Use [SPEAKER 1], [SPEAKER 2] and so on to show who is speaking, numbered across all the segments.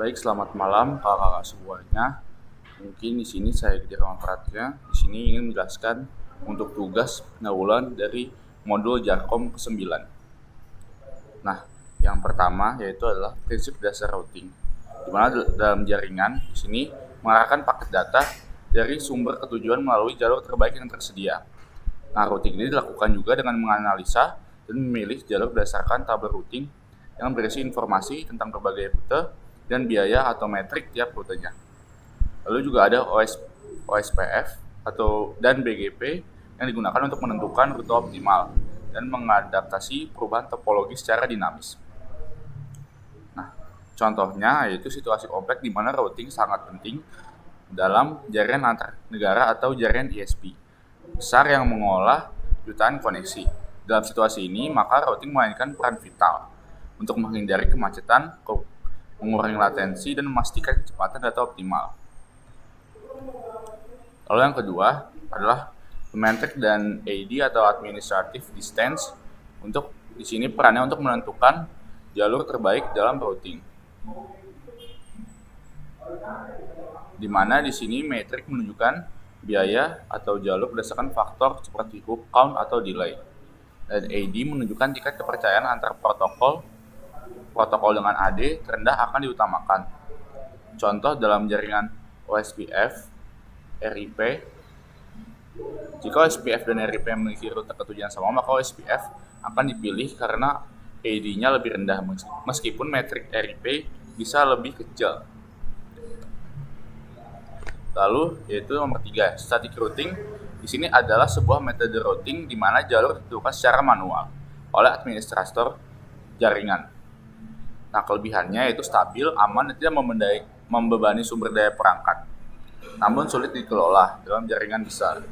[SPEAKER 1] Baik, selamat malam kakak-kakak semuanya. Mungkin di sini saya Dirman Pratnya. Di sini ingin menjelaskan untuk tugas pendahuluan dari modul Jarkom ke-9. Nah, yang pertama yaitu adalah prinsip dasar routing. Di mana dalam jaringan di sini mengarahkan paket data dari sumber ke tujuan melalui jalur terbaik yang tersedia. Nah, routing ini dilakukan juga dengan menganalisa dan memilih jalur berdasarkan tabel routing yang berisi informasi tentang berbagai rute dan biaya atau metrik tiap rutenya. Lalu juga ada OSPF dan BGP yang digunakan untuk menentukan rute optimal dan mengadaptasi perubahan topologi secara dinamis. Nah, contohnya yaitu situasi kompleks di mana routing sangat penting dalam jaringan antar negara atau jaringan ISP besar yang mengolah jutaan koneksi. Dalam situasi ini, maka routing memainkan peran vital untuk menghindari kemacetan, mengurangi latensi, dan memastikan kecepatan data optimal. Lalu yang kedua adalah semantic dan AD atau administrative distance. Untuk di sini perannya untuk menentukan jalur terbaik dalam routing. Di mana di sini metrik menunjukkan biaya atau jalur berdasarkan faktor seperti hook count atau delay. Dan AD menunjukkan tingkat kepercayaan antar protokol dengan AD terendah akan diutamakan. Contoh dalam jaringan OSPF, RIP. Jika OSPF dan RIP memiliki rute ketujuan sama, maka OSPF akan dipilih karena AD-nya lebih rendah meskipun metrik RIP bisa lebih kecil. Lalu yaitu nomor 3, static routing. Di sini adalah sebuah metode routing di mana jalur ditentukan secara manual oleh administrator jaringan. Nah, kelebihannya yaitu stabil, aman, dan tidak membebani sumber daya perangkat, namun sulit dikelola dalam jaringan besar.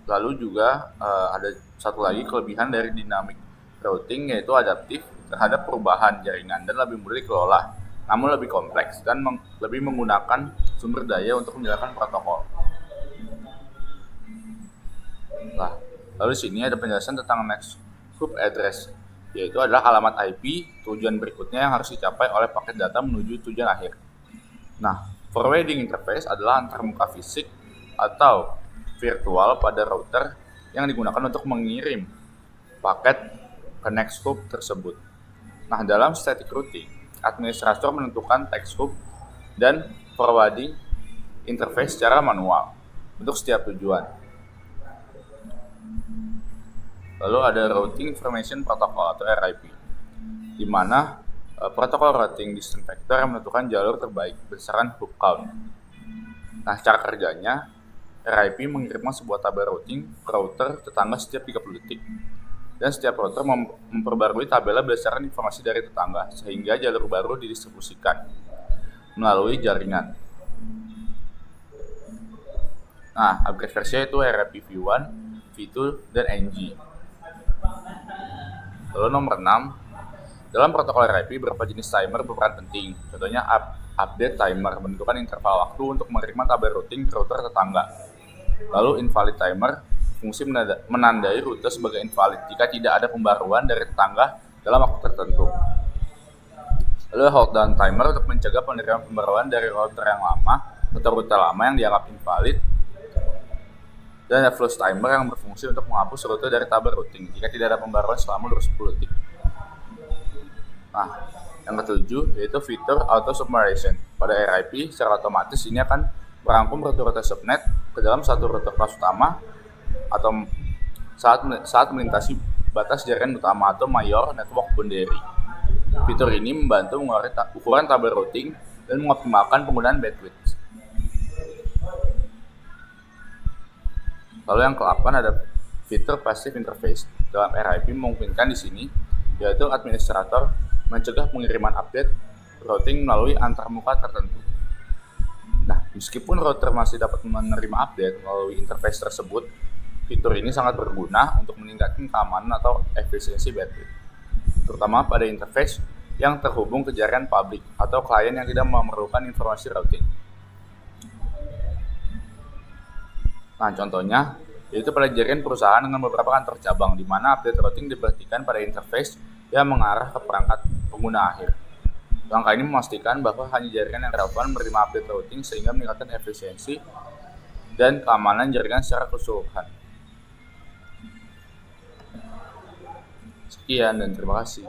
[SPEAKER 1] Lalu juga ada satu lagi kelebihan dari dynamic routing yaitu adaptif terhadap perubahan jaringan dan lebih mudah dikelola, namun lebih kompleks dan lebih menggunakan sumber daya untuk menjalankan protokol. Nah, lalu di sini ada penjelasan tentang next hop address, yaitu adalah alamat IP tujuan berikutnya yang harus dicapai oleh paket data menuju tujuan akhir. Nah, forwarding interface adalah antarmuka fisik atau virtual pada router yang digunakan untuk mengirim paket ke next hop tersebut. Nah, dalam static routing, administrator menentukan text hop dan forwarding interface secara manual untuk setiap tujuan. Lalu ada Routing Information Protocol atau RIP, di mana protokol routing distance vector yang menentukan jalur terbaik berdasarkan hook count. Nah, cara kerjanya, RIP mengirimkan sebuah tabel routing ke router tetangga setiap 30 detik. Dan setiap router memperbarui tabelnya berdasarkan informasi dari tetangga, sehingga jalur baru didistribusikan melalui jaringan. Nah, upgrade versinya itu RIP V1, V2, dan NG. Lalu nomor 6, dalam protokol RIP beberapa jenis timer berperan penting. Contohnya update timer menentukan interval waktu untuk menerima tabel routing ke router tetangga. Lalu invalid timer fungsi menandai rute sebagai invalid jika tidak ada pembaruan dari tetangga dalam waktu tertentu. Lalu hold down timer untuk mencegah penerimaan pembaruan dari router yang lama atau rute lama yang dianggap invalid. Dan ada flush timer yang berfungsi untuk menghapus rute dari tabel routing jika tidak ada pembaruan selama 10 detik. Nah, yang ketujuh yaitu fitur auto submersion. Pada RIP secara otomatis ini akan merangkum rute-rute subnet ke dalam satu rute kelas utama atau saat melintasi batas jaringan utama atau mayor network boundary. Fitur ini membantu mengurangi ukuran tabel routing dan mengoptimalkan penggunaan bandwidth. Lalu yang ke-8 ada fitur passive interface. Dalam RIP memungkinkan di sini yaitu administrator mencegah pengiriman update routing melalui antarmuka tertentu. Nah, meskipun router masih dapat menerima update melalui interface tersebut, fitur ini sangat berguna untuk meningkatkan keamanan atau efisiensi bandwidth, terutama pada interface yang terhubung ke jaringan publik atau klien yang tidak memerlukan informasi routing. Nah, contohnya yaitu pada jaringan perusahaan dengan beberapa kantor cabang, di mana update routing diperhatikan pada interface yang mengarah ke perangkat pengguna akhir. Langkah ini memastikan bahwa hanya jaringan yang relevan menerima update routing sehingga meningkatkan efisiensi dan keamanan jaringan secara keseluruhan. Sekian dan terima kasih.